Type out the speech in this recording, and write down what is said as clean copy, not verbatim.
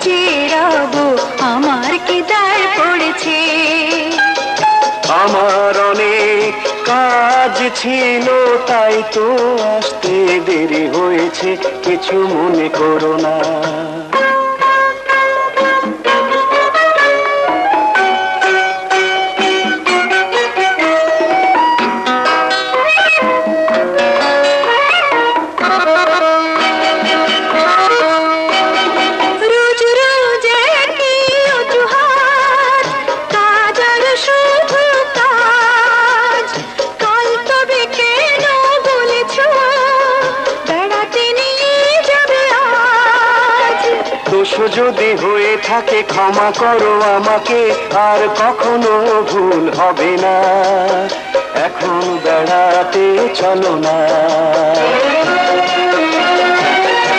চেরাবো আমার কি দায় পড়েছে। আমার অনেক কাজ ছিল তাই তো আসতে দেরি হয়েছে, কিছু মনে করো না। দোষ যদি হয়ে থাকে ক্ষমা করো আমাকে, আর কখনো ভুল হবে না। এখন বেড়াতে চলো না।